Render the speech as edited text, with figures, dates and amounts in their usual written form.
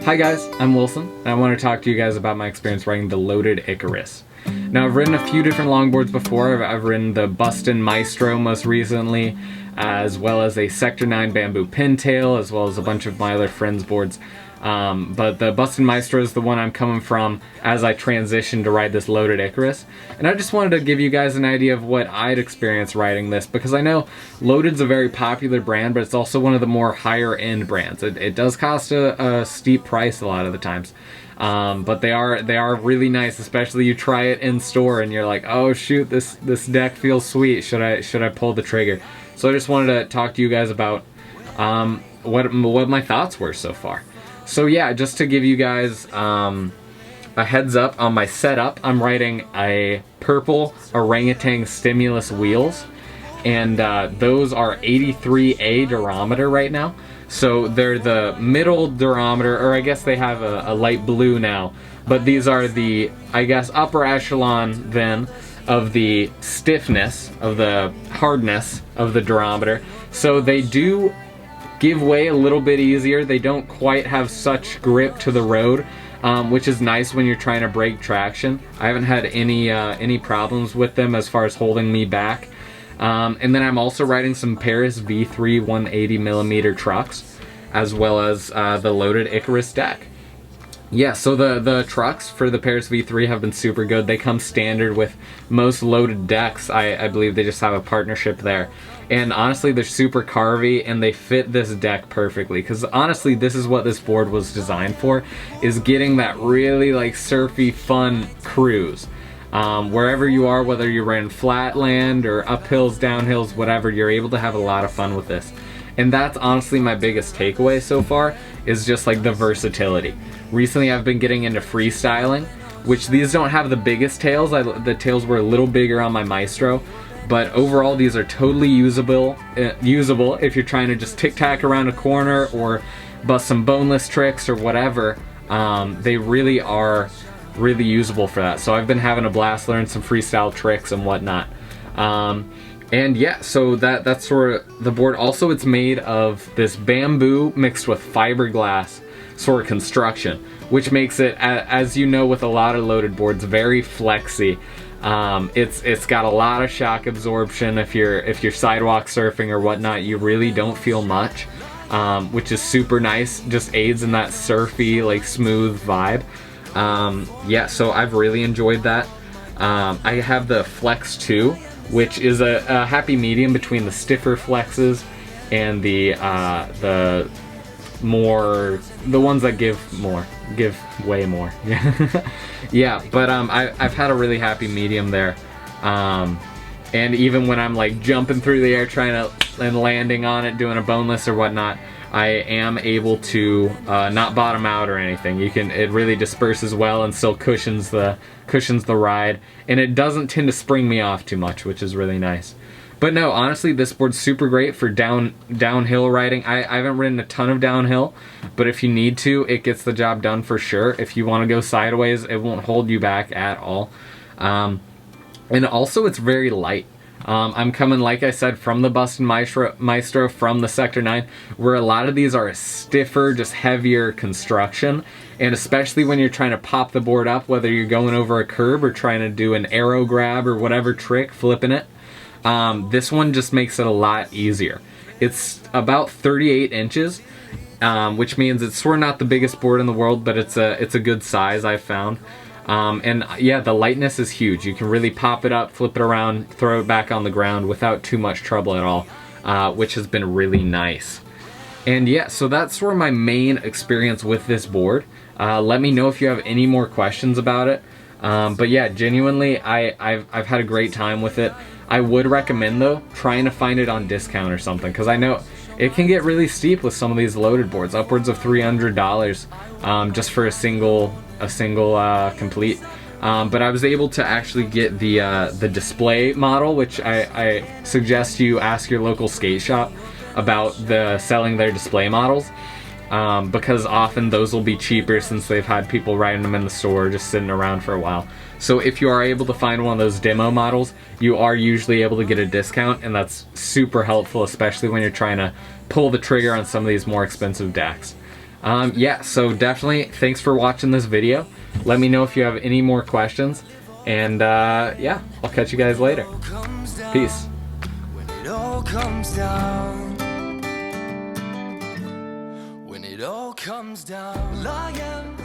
Hi guys, I'm Wilson, and I want to talk to you guys about my experience riding the loaded Icarus. Now, I've ridden a few different longboards before. I've ridden the Bustin' Maestro most recently, as well as a Sector 9 bamboo pintail, as well as a bunch of my other friends' boards. But the Bustin' Maestro is the one I'm coming from as I transition to ride this loaded Icarus. And I just wanted to give you guys an idea of what I'd experienced riding this, because I know Loaded's a very popular brand, but it's also one of the more higher end brands. It does cost a steep price a lot of the times. But they are really nice, especially you try it in store and you're like, oh shoot, this deck feels sweet. Should I pull the trigger? So I just wanted to talk to you guys about what my thoughts were so far. So yeah, just to give you guys a heads up on my setup, I'm riding a purple orangutan stimulus wheels, and those are 83A durometer right now. So they're the middle durometer, or I guess they have a light blue now, but these are the, I guess, upper echelon then of the stiffness, of the hardness of the durometer. So they do give way a little bit easier. They don't quite have such grip to the road, which is nice when you're trying to break traction. I haven't had any problems with them as far as holding me back. And then I'm also riding some Paris V3 180mm trucks, as well as the loaded Icarus deck. Yeah, so the trucks for the Paris V3 have been super good. They come standard with most loaded decks. I believe they just have a partnership there. And honestly, they're super carvy and they fit this deck perfectly, because honestly, this is what this board was designed for, is getting that really like surfy, fun cruise. Wherever you are, whether you're in flatland or uphills, downhills, whatever, you're able to have a lot of fun with this. And that's honestly my biggest takeaway so far, is just like the versatility. Recently I've been getting into freestyling, which these don't have the biggest tails. The tails were a little bigger on my Maestro, but overall these are totally usable if you're trying to just tic-tac around a corner or bust some boneless tricks or whatever. They really are really usable for that. So I've been having a blast learning some freestyle tricks and whatnot. And yeah, so that's sort of the board. Also, it's made of this bamboo mixed with fiberglass sort of construction, which makes it, as you know with a lot of loaded boards, very flexy. It's got a lot of shock absorption. If you're sidewalk surfing or whatnot, you really don't feel much, which is super nice. Just aids in that surfy, like smooth vibe. Yeah, so I've really enjoyed that. I have the Flex 2, which is a happy medium between the stiffer flexes and the ones that give way more. Yeah, but I've had a really happy medium there. And even when I'm like jumping through the air trying to and landing on it, doing a boneless or whatnot, I am able to not bottom out or anything. It really disperses well and still cushions the ride, and it doesn't tend to spring me off too much, which is really nice. But no, honestly, this board's super great for downhill riding. I haven't ridden a ton of downhill, but if you need to, it gets the job done for sure. If you want to go sideways, it won't hold you back at all. And also, it's very light. I'm coming, like I said, from the Bustin' Maestro, from the Sector 9, where a lot of these are a stiffer, just heavier construction. And especially when you're trying to pop the board up, whether you're going over a curb or trying to do an arrow grab or whatever trick, flipping it, this one just makes it a lot easier. It's about 38 inches, which means it's sort of not the biggest board in the world, but it's a good size, I've found. And yeah, the lightness is huge. You can really pop it up, flip it around, throw it back on the ground without too much trouble at all, which has been really nice. And yeah, so that's sort of my main experience with this board. Let me know if you have any more questions about it. But yeah, genuinely, I've had a great time with it. I would recommend, though, trying to find it on discount or something, because I know it can get really steep with some of these loaded boards, upwards of $300 just for a single complete. But I was able to actually get the display model, which I suggest you ask your local skate shop about selling their display models, because often those will be cheaper since they've had people riding them in the store just sitting around for a while. So if you are able to find one of those demo models, you are usually able to get a discount, and that's super helpful, especially when you're trying to pull the trigger on some of these more expensive decks. Yeah, so definitely thanks for watching this video. Let me know if you have any more questions. And yeah, I'll catch you guys later. Peace. When it all comes down, when it all comes down, lying